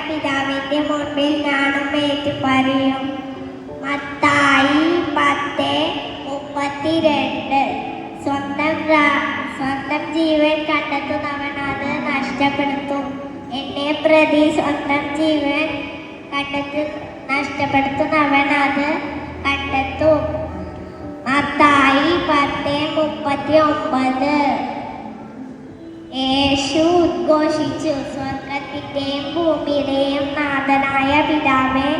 പിതാവിന്റെ മുൻപിൽ ഞാനും ഏറ്റു പറയും. മത്തായി 10:32. സ്വന്തം ജീവൻ കണ്ടെത്തുന്നവൻ അത് നഷ്ടപ്പെടുത്തും. എന്നെ പ്രതി സ്വന്തം ജീവൻ നഷ്ടപ്പെടുത്തുന്നവൻ അത് കണ്ടെത്തും. മത്തായി 10:39. യേശു ഉദ്ഘോഷിച്ചു, സ്വർഗത്തിന്റെയും ഭൂമിയുടെയും നാഥനായ പിതാവേ,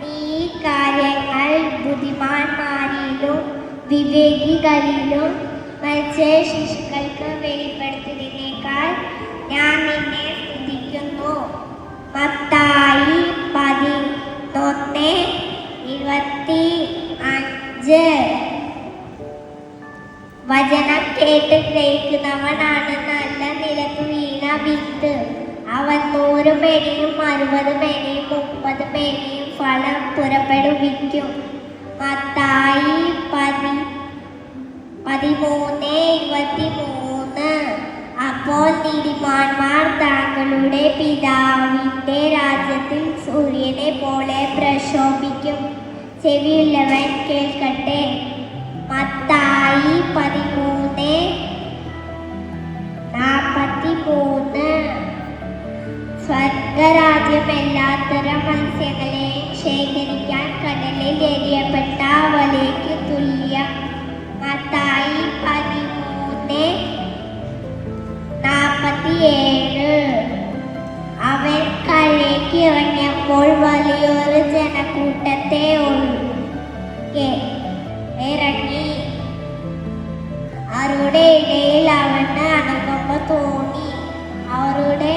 നീ ഈ കാര്യങ്ങൾ ബുദ്ധിമാന്മാരിലും വിവേകികളിലും മരിച്ച ശിശുക്കൾക്ക് വെളിപ്പെടുത്തിയതിനേക്കാൾ ഞാൻ നിന്നെ സ്തുതിക്കുന്നു. മത്തായി 11:25. വചനം കേട്ട് ഗ്രഹിക്കുന്നവനാണ് നല്ല നിലത്ത് വീണ വിത്ത്. അവൻ 100 മേനിയും 60 മേനിയും 30 മേനിയും ഫലം പുറപ്പെടുവിക്കും. മത്തായി 13:23. അപ്പോൾ നീതിമാന്മാർ തങ്ങളുടെ പിതാവിന്റെ രാജ്യത്തിൽ സൂര്യനെ പോലെ പ്രശോഭിക്കും. ചെവിയുള്ളവൻ കേൾക്കട്ടെ. മത്തായി 13:43. സ്വർഗരാജ്യം എല്ലാത്തരം മത്സ്യങ്ങളെയും ശേഖരിക്കാൻ കടലിൽ എറിയപ്പെട്ട വലയ്ക്ക് തുല്യം. മത്തായി 13:47. അവൻ കരയ്ക്ക് ഇറങ്ങിയപ്പോൾ വലിയൊരു ജനക്കൂട്ടത്തെ ഇറങ്ങി. അവരുടെ ഇടയിൽ അവന് അനുകമ്പ തോന്നി. അവരുടെ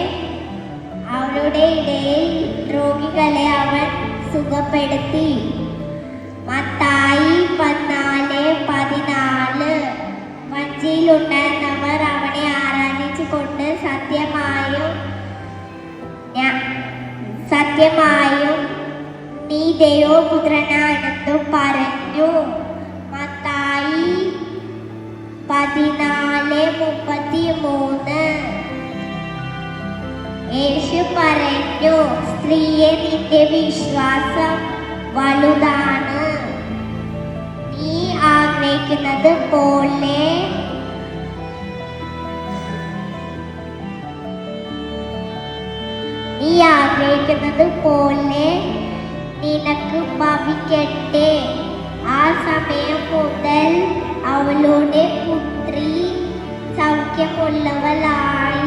ഇടയിൽ രോഗികളെ അവൻ സുഖപ്പെടുത്തി. മത്തായി 14:14. വഞ്ചിയിലുണ്ടായിരുന്നവർ അവനെ ആരാധിച്ചു കൊണ്ട് സത്യമായും നീ ദൈവപുത്രനാണെന്നും പറഞ്ഞു. മത്തായി 14:33. യേശു പറഞ്ഞു, സ്ത്രീയെ, നിന്റെ വിശ്വാസം വലുതാണ്. നീ ആഗ്രഹിക്കുന്നത് പോലെ നിനക്ക് ഭവിക്കട്ടെ. ആ സമയം മുതൽ അവളുടെ പുത്രി സൗഖ്യമുള്ളവളായി.